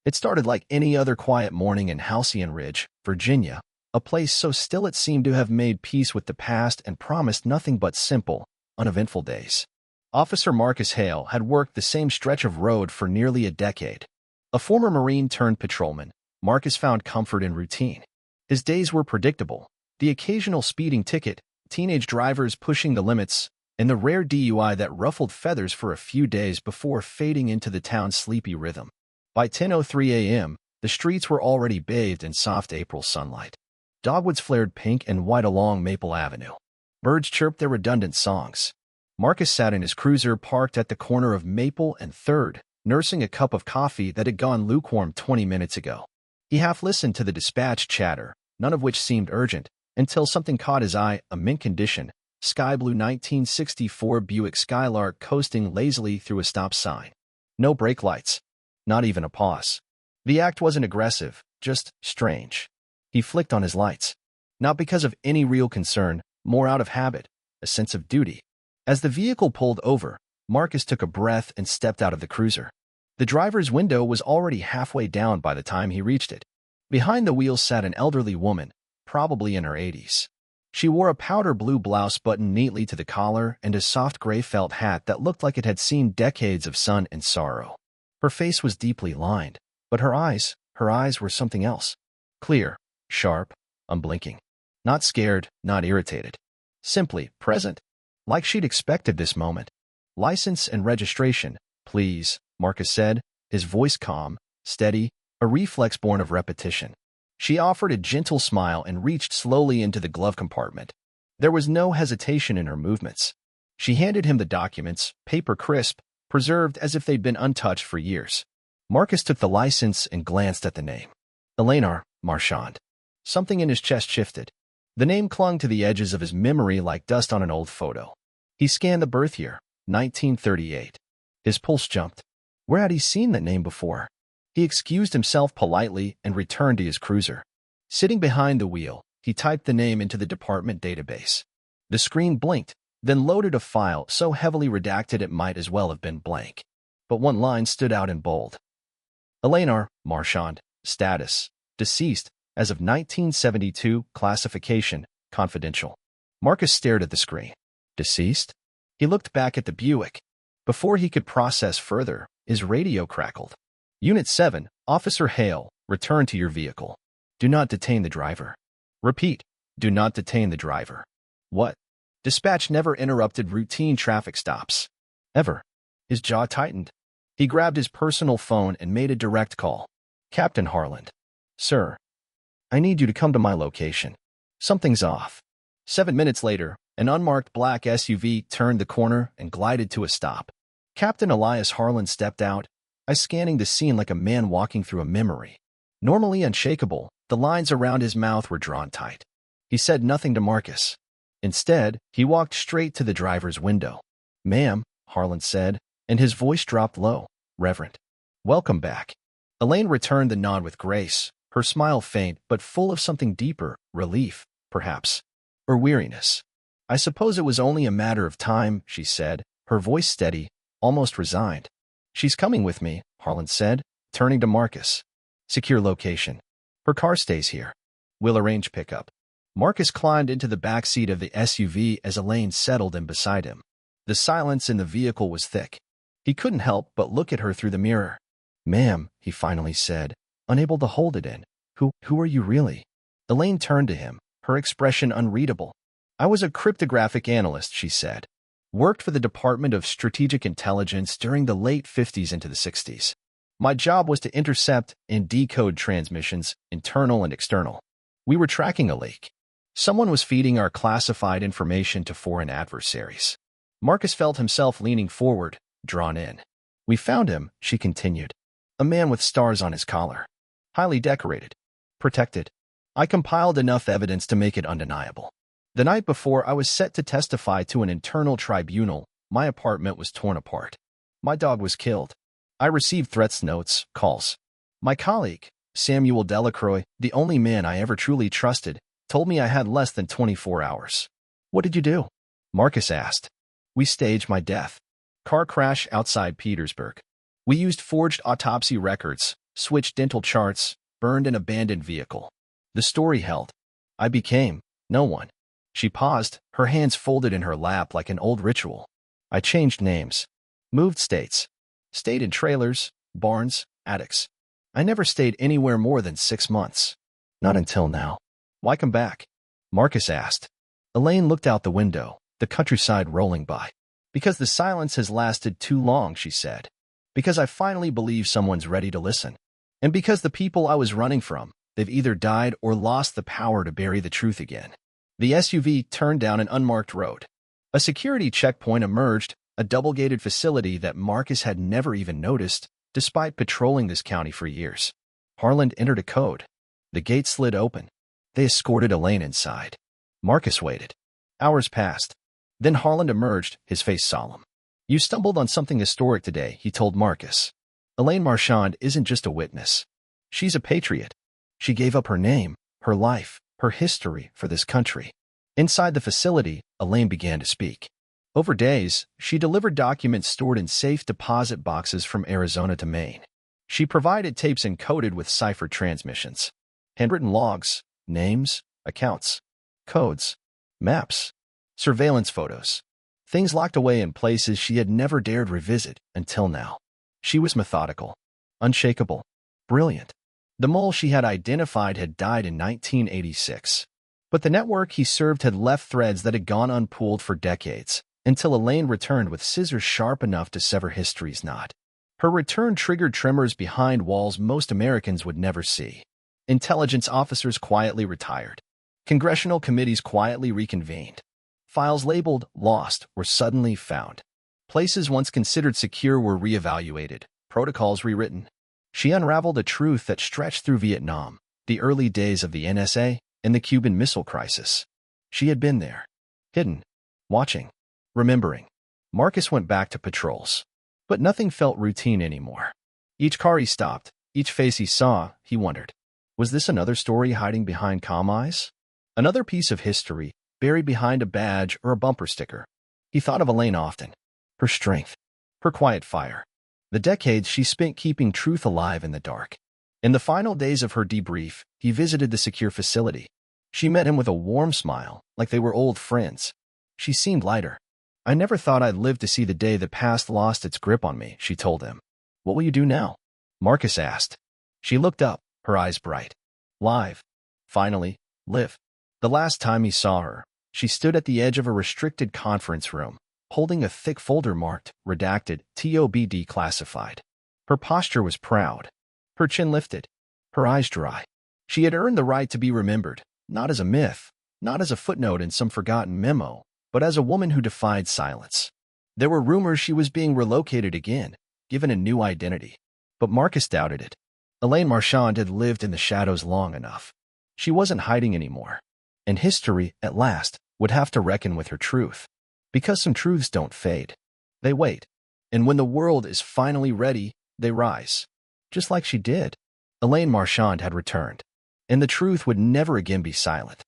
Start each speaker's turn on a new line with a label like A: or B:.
A: It started like any other quiet morning in Halcyon Ridge, Virginia, a place so still it seemed to have made peace with the past and promised nothing but simple, uneventful days. Officer Marcus Hale had worked the same stretch of road for nearly a decade. A former Marine turned patrolman, Marcus found comfort in routine. His days were predictable, the occasional speeding ticket, teenage drivers pushing the limits, and the rare DUI that ruffled feathers for a few days before fading into the town's sleepy rhythm. By 10:03 a.m., the streets were already bathed in soft April sunlight. Dogwoods flared pink and white along Maple Avenue. Birds chirped their redundant songs. Marcus sat in his cruiser parked at the corner of Maple and 3rd, nursing a cup of coffee that had gone lukewarm 20 minutes ago. He half listened to the dispatch chatter, none of which seemed urgent, until something caught his eye, a mint-condition, sky-blue 1964 Buick Skylark coasting lazily through a stop sign. No brake lights. Not even a pause. The act wasn't aggressive, just strange. He flicked on his lights. Not because of any real concern, more out of habit, a sense of duty. As the vehicle pulled over, Marcus took a breath and stepped out of the cruiser. The driver's window was already halfway down by the time he reached it. Behind the wheel sat an elderly woman, probably in her 80s. She wore a powder blue blouse buttoned neatly to the collar and a soft gray felt hat that looked like it had seen decades of sun and sorrow. Her face was deeply lined, but her eyes were something else. Clear, sharp, unblinking. Not scared, not irritated. Simply present. Like she'd expected this moment. License and registration, please, Marcus said, his voice calm, steady, a reflex born of repetition. She offered a gentle smile and reached slowly into the glove compartment. There was no hesitation in her movements. She handed him the documents, paper crisp, preserved as if they'd been untouched for years. Marcus took the license and glanced at the name. Eleanor Marchand. Something in his chest shifted. The name clung to the edges of his memory like dust on an old photo. He scanned the birth year, 1938. His pulse jumped. Where had he seen that name before? He excused himself politely and returned to his cruiser. Sitting behind the wheel, he typed the name into the department database. The screen blinked, then loaded a file so heavily redacted it might as well have been blank. But one line stood out in bold. Eleanor Marchand, status, deceased, as of 1972, classification, confidential. Marcus stared at the screen. Deceased? He looked back at the Buick. Before he could process further, his radio crackled. Unit 7, Officer Hale, return to your vehicle. Do not detain the driver. Repeat, do not detain the driver. What? Dispatch never interrupted routine traffic stops. Ever. His jaw tightened. He grabbed his personal phone and made a direct call. Captain Harland. Sir. I need you to come to my location. Something's off. 7 minutes later, an unmarked black SUV turned the corner and glided to a stop. Captain Elias Harland stepped out, eyes scanning the scene like a man walking through a memory. Normally unshakable, the lines around his mouth were drawn tight. He said nothing to Marcus. Instead, he walked straight to the driver's window. Ma'am, Harland said, and his voice dropped low. Reverend. Welcome back. Elaine returned the nod with grace, her smile faint but full of something deeper, relief, perhaps, or weariness. I suppose it was only a matter of time, she said, her voice steady, almost resigned. She's coming with me, Harland said, turning to Marcus. Secure location. Her car stays here. We'll arrange pickup. Marcus climbed into the back seat of the SUV as Elaine settled in beside him. The silence in the vehicle was thick. He couldn't help but look at her through the mirror. Ma'am, he finally said, unable to hold it in. Who are you really? Elaine turned to him, her expression unreadable. I was a cryptographic analyst, she said. Worked for the Department of Strategic Intelligence during the late 50s into the 60s. My job was to intercept and decode transmissions, internal and external. We were tracking a leak. Someone was feeding our classified information to foreign adversaries. Marcus felt himself leaning forward, drawn in. We found him, she continued. A man with stars on his collar. Highly decorated. Protected. I compiled enough evidence to make it undeniable. The night before I was set to testify to an internal tribunal, my apartment was torn apart. My dog was killed. I received threats notes, calls. My colleague, Samuel Delacroix, the only man I ever truly trusted, told me I had less than 24 hours. What did you do? Marcus asked. We staged my death. Car crash outside Petersburg. We used forged autopsy records, switched dental charts, burned an abandoned vehicle. The story held. I became no one. She paused, her hands folded in her lap like an old ritual. I changed names, moved states, stayed in trailers, barns, attics. I never stayed anywhere more than 6 months. Not until now. Why come back? Marcus asked. Elaine looked out the window, the countryside rolling by. Because the silence has lasted too long, she said. Because I finally believe someone's ready to listen. And because the people I was running from, they've either died or lost the power to bury the truth again. The SUV turned down an unmarked road. A security checkpoint emerged, a double-gated facility that Marcus had never even noticed, despite patrolling this county for years. Harland entered a code. The gate slid open. They escorted Elaine inside. Marcus waited. Hours passed. Then Harland emerged, his face solemn. You stumbled on something historic today, he told Marcus. Elaine Marchand isn't just a witness. She's a patriot. She gave up her name, her life, her history for this country. Inside the facility, Elaine began to speak. Over days, she delivered documents stored in safe deposit boxes from Arizona to Maine. She provided tapes encoded with ciphered transmissions, handwritten logs, names, accounts, codes, maps, surveillance photos, things locked away in places she had never dared revisit until now. She was methodical, unshakable, brilliant. The mole she had identified had died in 1986. But the network he served had left threads that had gone unpulled for decades, until Elaine returned with scissors sharp enough to sever history's knot. Her return triggered tremors behind walls most Americans would never see. Intelligence officers quietly retired. Congressional committees quietly reconvened. Files labeled "lost" were suddenly found. Places once considered secure were reevaluated, protocols rewritten. She unraveled a truth that stretched through Vietnam, the early days of the NSA, and the Cuban Missile Crisis. She had been there, hidden, watching, remembering. Marcus went back to patrols. But nothing felt routine anymore. Each car he stopped, each face he saw, he wondered, was this another story hiding behind calm eyes? Another piece of history, buried behind a badge or a bumper sticker. He thought of Elaine often. Her strength, her quiet fire, the decades she spent keeping truth alive in the dark. In the final days of her debrief, he visited the secure facility. She met him with a warm smile, like they were old friends. She seemed lighter. I never thought I'd live to see the day the past lost its grip on me, she told him. What will you do now? Marcus asked. She looked up, her eyes bright. Live. Finally, live. The last time he saw her, she stood at the edge of a restricted conference room, holding a thick folder marked, redacted, TOB classified. Her posture was proud. Her chin lifted. Her eyes dry. She had earned the right to be remembered, not as a myth, not as a footnote in some forgotten memo, but as a woman who defied silence. There were rumors she was being relocated again, given a new identity. But Marcus doubted it. Elaine Marchand had lived in the shadows long enough. She wasn't hiding anymore. And history, at last, would have to reckon with her truth. Because some truths don't fade. They wait. And when the world is finally ready, they rise. Just like she did. Elaine Marchand had returned. And the truth would never again be silent.